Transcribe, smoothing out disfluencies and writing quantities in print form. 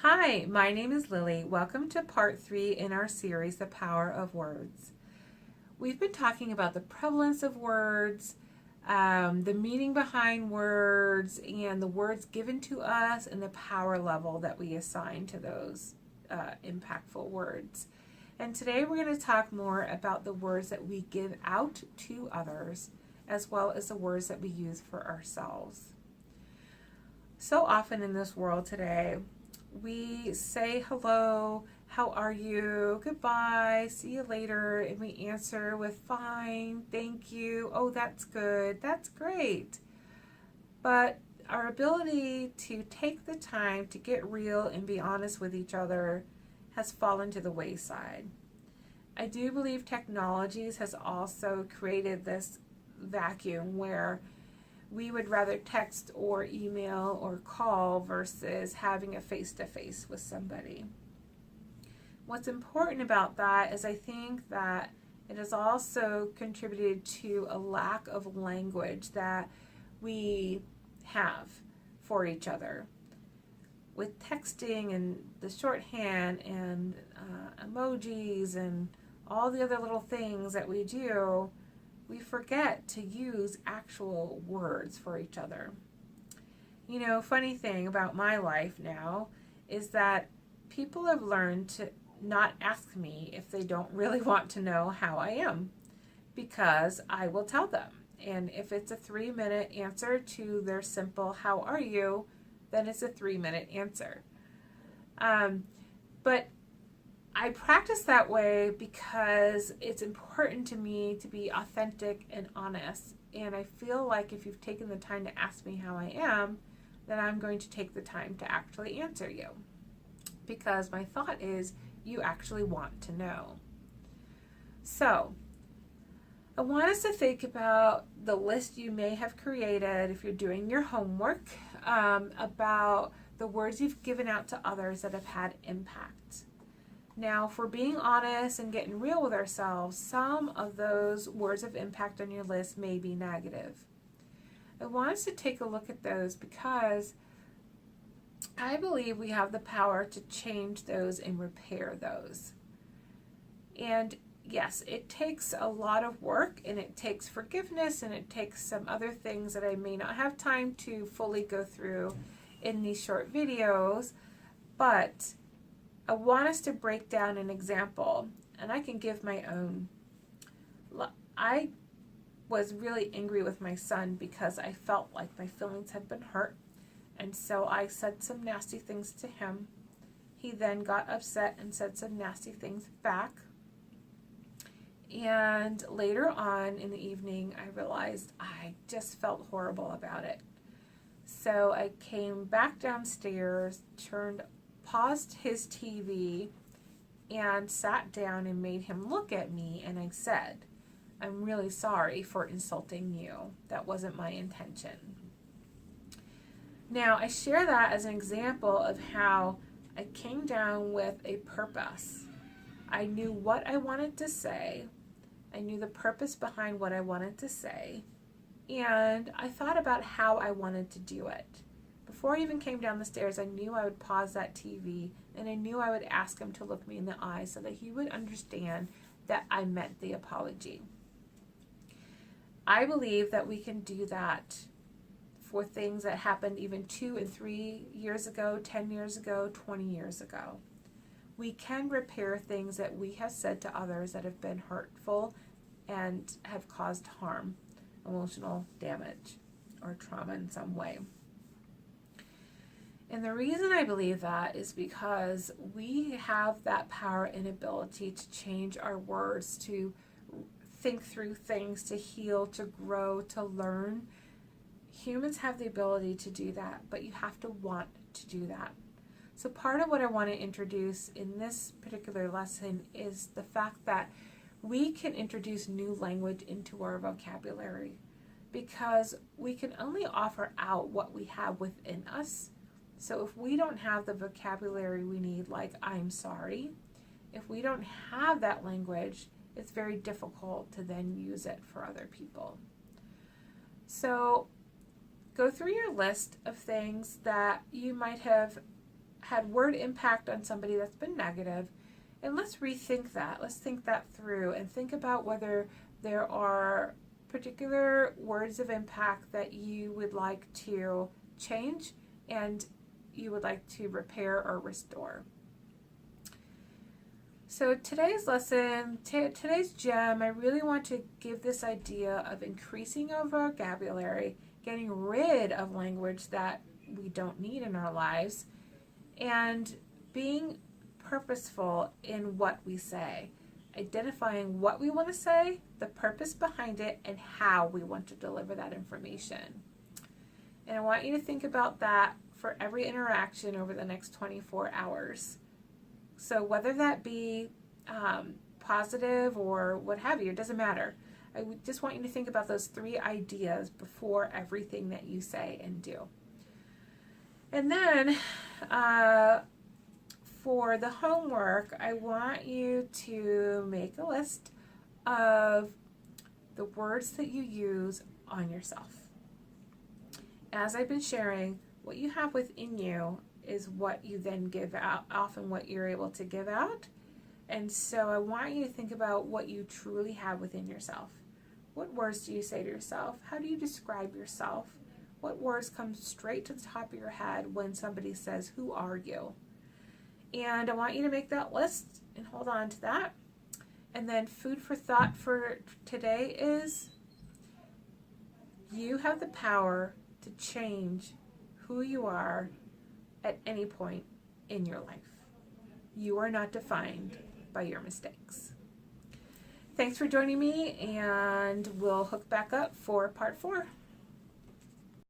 Hi, my name is Lily. Welcome to part 3 in our series, The Power of Words. We've been talking about the prevalence of words, the meaning behind words, and the words given to us, and the power level that we assign to those impactful words. And today we're going to talk more about the words that we give out to others, as well as the words that we use for ourselves. So often in this world today, we say hello, how are you, goodbye, see you later, and we answer with fine, thank you, oh that's good, that's great. But our ability to take the time to get real and be honest with each other has fallen to the wayside. I do believe technologies has also created this vacuum where we would rather text or email or call versus having a face-to-face with somebody. What's important about that is I think that it has also contributed to a lack of language that we have for each other. With texting and the shorthand and emojis and all the other little things that we do, we forget to use actual words for each other. You know, funny thing about my life now is that people have learned to not ask me if they don't really want to know how I am, because I will tell them. And if it's a 3-minute answer to their simple, how are you, then it's a 3-minute answer. But I practice that way because it's important to me to be authentic and honest. And I feel like if you've taken the time to ask me how I am, then I'm going to take the time to actually answer you. Because my thought is you actually want to know. So, I want us to think about the list you may have created if you're doing your homework about the words you've given out to others that have had impact. Now, for being honest and getting real with ourselves, some of those words of impact on your list may be negative. I want us to take a look at those because I believe we have the power to change those and repair those. And yes, it takes a lot of work, and it takes forgiveness, and it takes some other things that I may not have time to fully go through in these short videos, but I want us to break down an example, and I can give my own. I was really angry with my son because I felt like my feelings had been hurt, and so I said some nasty things to him. He then got upset and said some nasty things back. And later on in the evening, I realized I just felt horrible about it. So I came back downstairs, paused his TV, and sat down and made him look at me, and I said, I'm really sorry for insulting you. That wasn't my intention. Now, I share that as an example of how I came down with a purpose. I knew what I wanted to say. I knew the purpose behind what I wanted to say. And I thought about how I wanted to do it. Before I even came down the stairs, I knew I would pause that TV, and I knew I would ask him to look me in the eye so that he would understand that I meant the apology. I believe that we can do that for things that happened even 2 and 3 years ago, 10 years ago, 20 years ago. We can repair things that we have said to others that have been hurtful and have caused harm, emotional damage, or trauma in some way. And the reason I believe that is because we have that power and ability to change our words, to think through things, to heal, to grow, to learn. Humans have the ability to do that, but you have to want to do that. So part of what I want to introduce in this particular lesson is the fact that we can introduce new language into our vocabulary, because we can only offer out what we have within us. So if we don't have the vocabulary we need, like I'm sorry, if we don't have that language, it's very difficult to then use it for other people. So go through your list of things that you might have had word impact on somebody that's been negative, and let's rethink that. Let's think that through and think about whether there are particular words of impact that you would like to change and you would like to repair or restore. So today's lesson, today's gem, I really want to give this idea of increasing our vocabulary, getting rid of language that we don't need in our lives, and being purposeful in what we say, identifying what we want to say, the purpose behind it, and how we want to deliver that information. And I want you to think about that for every interaction over the next 24 hours. So whether that be positive or what have you, it doesn't matter. I just want you to think about those 3 ideas before everything that you say and do. And then for the homework, I want you to make a list of the words that you use on yourself. As I've been sharing, what you have within you is what you then give out, often what you're able to give out. And so I want you to think about what you truly have within yourself. What words do you say to yourself? How do you describe yourself? What words come straight to the top of your head when somebody says, "Who are you?" And I want you to make that list and hold on to that. And then food for thought for today is you have the power to change who you are at any point in your life. You are not defined by your mistakes. Thanks for joining me, and we'll hook back up for part 4.